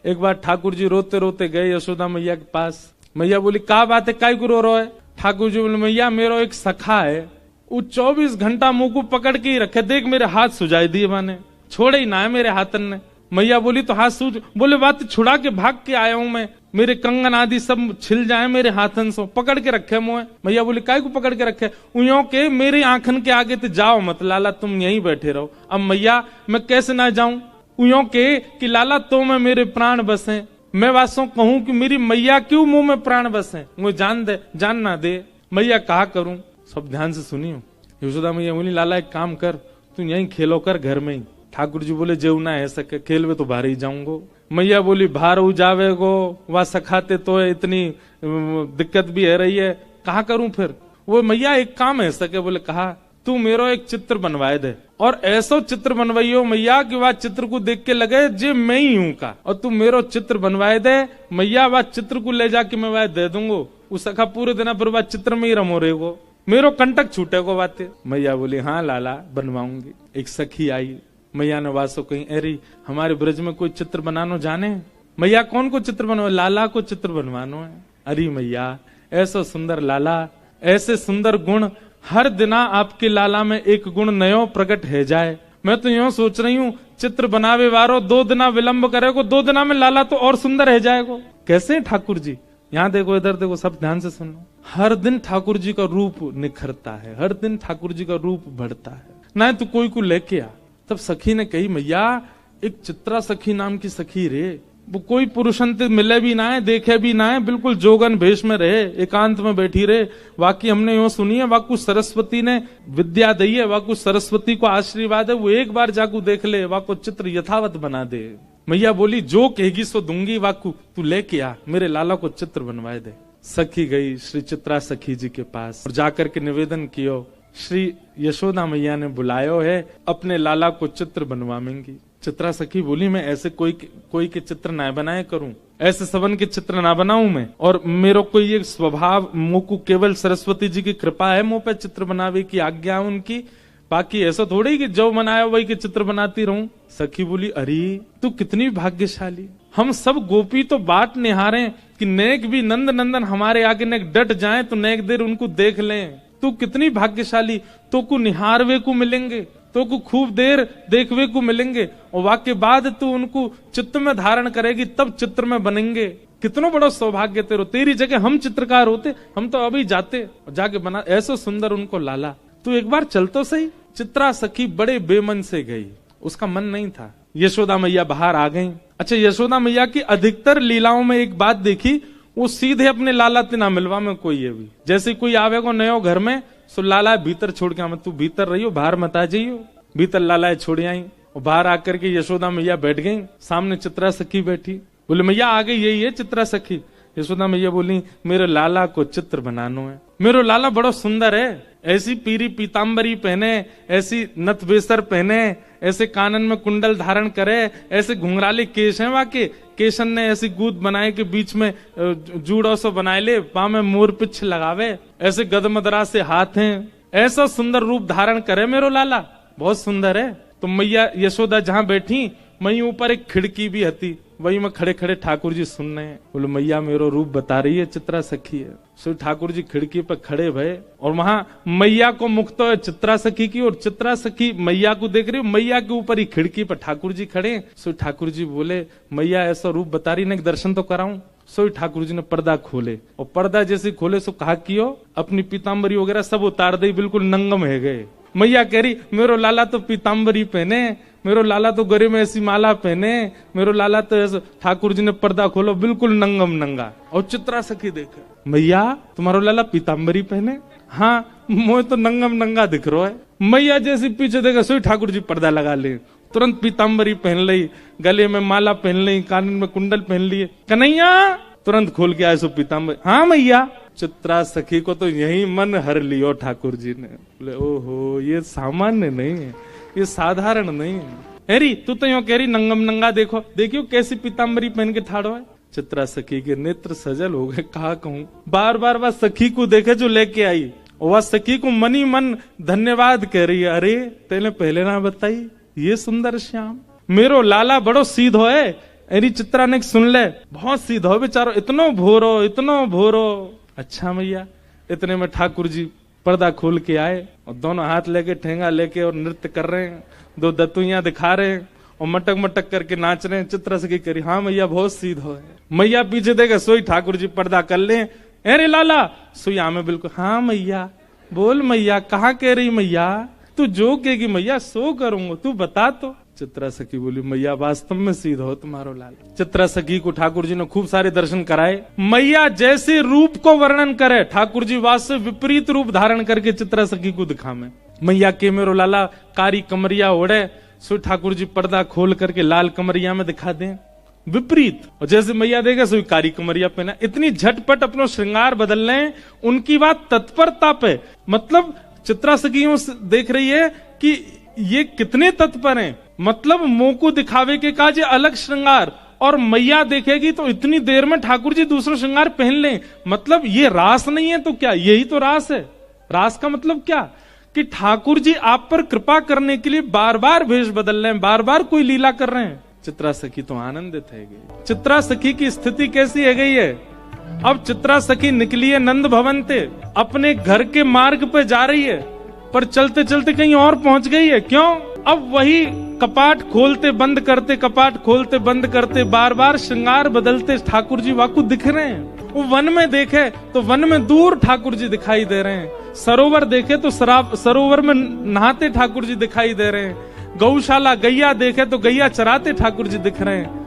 एक बार ठाकुर जी रोते रोते गए यशोदा मैया के पास। मैया बोली का बात है, काय को रो रहा है? ठाकुर जी बोले मैया मेरो एक सखा है, वो 24 घंटा मुंह को पकड़ के ही रखे, देख मेरे हाथ सुझाई दिए माने, छोड़े ही ना है मेरे हाथन ने। मैया बोली तो हाथ सूझ, बोले बात छुड़ा के भाग के आया हूं मैं, मेरे कंगन आदि सब छिल जाए मेरे हाथन से, पकड़ के रखे मुझे। मैया बोली काय को पकड़ के रखे? उयों के मेरे आंखन के आगे तो जाओ मत लाला, तुम यहीं बैठे रहो। अब मैया मैं कैसे ना जाऊं? उयों के कि लाला तो मैं मेरे प्राण बसे, मैं वासों कहूं कि मेरी मैया क्यों मुंह में प्राण बसे, मुझे जान दे, जान ना दे। मैया कहा करूं? सब ध्यान से सुनियो। यशोदा मैया बोली लाला एक काम कर, तू यहीं खेलो कर घर में ही। ठाकुर जी बोले जेवना है सके, खेल में तो बाहर ही जाऊंगो। मैया बोली बाहर हो जावे गो, वह सखाते तो है, इतनी दिक्कत भी है रही है, कहा करूं फिर? वो मैया एक काम है सके, बोले कहा तू मेरो एक चित्र बनवाए दे, और ऐसा चित्र बनवाइयो मैया कि वह चित्र को देख के लगे जे मैं ही हूं का, और तू मेरो चित्र बनवाए दे मैया, वह चित्र को ले जाके मैं वह दे दूंगो। उस सखा पूरे दिन फिर वह चित्र में ही रमो रहेगो, मेरो कंटक छूटेगो बातें। मैया बोली हाँ लाला बनवाऊंगी। एक सखी आई, मैया ने वासो कहीं अरे हमारे ब्रज में कोई चित्र बनानो जाने? मैया कौन को चित्र बनवा? लाला को चित्र बनवानो है। अरे मैया ऐसा सुंदर लाला, ऐसे सुंर गुण, हर दिना आपके लाला में एक गुण नयो प्रकट है जाए। मैं तो यूं सोच रही हूँ चित्र बनावे वारो 2 दिना विलंब करेगो, 2 दिना में लाला तो और सुंदर है जाएगो। कैसे ठाकुर जी? यहाँ देखो इधर देखो, सब ध्यान से सुनो। हर दिन ठाकुर जी का रूप निखरता है, हर दिन ठाकुर जी का रूप बढ़ता है। ना तो कोई को लेके आ। तब सखी ने कही मैया एक चित्रा सखी नाम की सखी रे, वो कोई पुरुषंत मिले भी ना है, देखे भी ना है, बिल्कुल जोगन भेष में रहे, एकांत में बैठी रहे। वाकई हमने यूं सुनी है, वाकु सरस्वती ने विद्या दी है, वाकु सरस्वती को आशीर्वाद है, वो एक बार जाकू देख ले, वाकु चित्र यथावत बना दे। मैया बोली जो कहेगी सो दूंगी, वाकू तू लेके आ, मेरे लाला को चित्र बनवाए दे। सखी गई श्री चित्रा सखी जी के पास और जाकर के निवेदन कियो, श्री यशोदा मैया ने बुलायो है, अपने लाला को चित्र बनवाएंगी। चित्रा सखी बोली मैं ऐसे कोई के चित्र ना बनाए करूं, ऐसे सबन के चित्र ना बनाऊं मैं, और मेरे को ये स्वभाव मुंह को केवल सरस्वती जी की कृपा है, मुंह पे चित्र बनावे की आज्ञा उनकी, बाकी ऐसा थोड़ी कि जो बनाया वही के चित्र बनाती रहूं। सखी बोली अरे तू कितनी भाग्यशाली, हम सब गोपी तो बाट निहारे कि नेक भी नंद नंदन हमारे आगे नेक डट जाए तो नेक देर उनको देख लें। तू कितनी भाग्यशाली, तो को निहारवे को मिलेंगे, तो को खूब देर देखवे को मिलेंगे, और वाक्य बाद तू उनको चित्त में धारण करेगी तब चित्र में बनेंगे। कितनो बड़ा सौभाग्य तेरो, तेरी जगह हम चित्रकार होते, हम तो अभी जाते जाके बना, ऐसा सुंदर उनको लाला। तू एक बार चल तो सही। चित्रा सखी बड़े बेमन से गई, उसका मन नहीं था। यशोदा मैया बाहर आ गई। अच्छा यशोदा मैया की अधिकतर लीलाओं में एक बात देखी, वो सीधे अपने लाला ते ना मिलवा में कोई ये भी, जैसे कोई आवेगो नयो घर में सो लाला भीतर छोड़ के, तू भीतर रहियो बाहर मत आ जाइयो। भीतर लाला छोड़ आई और बाहर आकर के यशोदा मैया बैठ गई, सामने चित्रा सखी बैठी। बोले मैया आ गई, यही है चित्रा सखी। यशोदा मैया बोली मेरे लाला को चित्र बनानो है, मेरो लाला बड़ा सुंदर है, ऐसी पीरी पीताम्बरी पहने, ऐसी नथ बेसर पहने, ऐसे कानन में कुंडल धारण करे, ऐसे घुंघराले केश हैं वाके, केशन ने ऐसी गूद बनाए के बीच में जूड़ो सो बनाए ले, पाँव में मोर पिछ लगावे, ऐसे गदमदरा से हाथ हैं, ऐसा सुंदर रूप धारण करे मेरो लाला, बहुत सुंदर है। तो मैया यशोदा जहाँ बैठी वहीं ऊपर एक खिड़की भी हती, वही में खड़े खड़े ठाकुर जी सुन रहे हैं। बोले मैया मेरो रूप बता रही है, चित्रा सखी है। सो ठाकुर जी खिड़की पर खड़े भये और वहां मैया को मुख तो है चित्रा सखी की, और चित्रा सखी मैया को देख रही, मैया के ऊपर ही खिड़की पर ठाकुर जी खड़े। सो ठाकुर जी बोले मैया ऐसा रूप बता रही, ने दर्शन तो कराऊं। सो ठाकुर जी ने पर्दा खोले, और पर्दा जैसे खोले सो कहा कियो अपनी पीताम्बरी वगैरह सब उतार दी, बिल्कुल नंगम है गए। मैया कह रही मेरो लाला तो पीताम्बरी पहने, मेरो लाला तो गले में ऐसी माला पहने, मेरो लाला तो ऐसा। ठाकुर जी ने पर्दा खोलो, बिल्कुल नंगम नंगा। और चित्रा सखी देखे मैया तुम्हारो लाला पीताम्बरी पहने, हाँ मोह तो नंगम नंगा दिख रहा है। मैया जैसी पीछे देखा सोई ठाकुर जी पर्दा लगा ले, तुरंत पीताम्बरी पहन ली, गले में माला पहन ली, कान में कुंडल पहन लिए। कन्हैया तुरंत खोल के आए सो पीताम्बरी, हाँ मैया। चित्रा सखी को तो यही मन हर लियो ठाकुर जी ने। बोले ओहो ये सामान्य नहीं है, ये साधारण नहीं है। अरे तू तो यूं कह रही नंगम नंगा, देखो देखियो कैसी पीताम्बरी पहन के ठाड़ो है। चित्रा सखी के नेत्र सजल हो गए, कहा कहूं। बार बार वह सखी को देखे जो लेके आई, और वह सखी को मनी मन धन्यवाद कह रही है। अरे तेने पहले ना बताई, ये सुंदर श्याम मेरो लाला बड़ो सीधो है, अरे चित्रा ने सुन ले, बहुत सीधा हो बेचारो, इतनो भोरो। अच्छा मैया। इतने में ठाकुर जी पर्दा खोल के आए और दोनों हाथ लेके ठेंगा लेके और नृत्य कर रहे हैं, दो दतुइयां दिखा रहे हैं और मटक मटक करके नाच रहे हैं। चित्रा सखी करी, हाँ मैया बहुत सीधो है। मैया पीछे देखे सोई, ठाकुर जी पर्दा कर ले, अरे लाला सोई में बिल्कुल, हाँ मैया बोल मैया, कहाँ कह रही मैया, तू जो कहेगी मैया सो करूंगा, तू बता तो। चित्रा सखी बोली, मैया वास्तव में सीधा हो तुम्हारो लाल। चित्रा सखी को ठाकुर जी ने खूब सारे दर्शन कराए। मैया जैसे रूप को वर्णन करे, ठाकुर जी वास्तव विपरीत रूप धारण करके चित्रा सखी को दिखावे। मैया के मेरो लाला कारी कमरिया ओढ़े, सो ठाकुर जी पर्दा खोल करके लाल कमरिया में दिखा दें, विपरीत। और जैसे मैया देगा सो कारी कमरिया पहना, इतनी झटपट अपना श्रृंगार बदल लें। उनकी बात तत्परता पे, मतलब चित्रा सखी देख रही है कि ये कितने तत्पर हैं, मतलब मुंह को दिखावे के काज अलग श्रृंगार, और मैया देखेगी तो इतनी देर में ठाकुर जी दूसरा श्रृंगार पहन लें। मतलब ये रास नहीं है तो क्या, यही तो रास है। रास का मतलब क्या कि ठाकुर जी आप पर कृपा करने के लिए बार बार भेष बदल रहे हैं, बार बार कोई लीला कर रहे हैं। चित्रा सखी तो आनंदित है गई। चित्रा सखी की स्थिति कैसी है गई है, अब चित्रा सखी निकली है नंद भवन से, अपने घर के मार्ग पे जा रही है, पर चलते चलते कहीं और पहुंच गई है। क्यों? अब वही कपाट खोलते बंद करते, कपाट खोलते बंद करते, बार बार श्रृंगार बदलते ठाकुर जी वाकु दिख रहे हैं। वो वन में देखे तो वन में दूर ठाकुर जी दिखाई दे रहे हैं, सरोवर देखे तो सरोवर में नहाते ठाकुर जी दिखाई दे रहे हैं, गौशाला गैया देखे तो गैया चराते ठाकुर जी दिख रहे हैं।